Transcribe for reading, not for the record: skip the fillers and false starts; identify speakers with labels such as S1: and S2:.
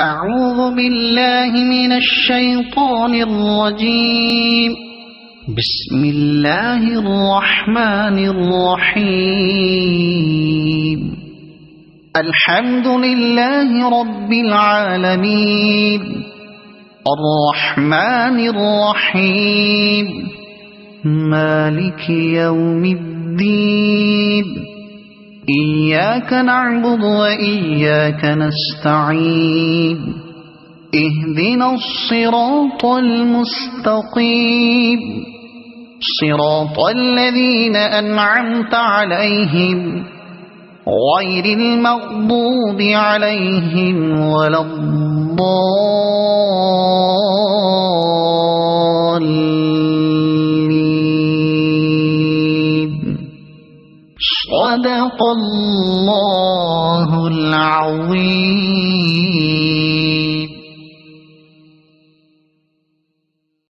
S1: أعوذ بالله من الشيطان الرجيم. بسم الله الرحمن الرحيم. الحمد لله رب العالمين الرحمن الرحيم مالك يوم الدين إياك نعبد وإياك نستعين اهدنا الصراط المستقيم صراط الذين أنعمت عليهم غير المغضوب عليهم ولا الضالين. صدق الله العظيم.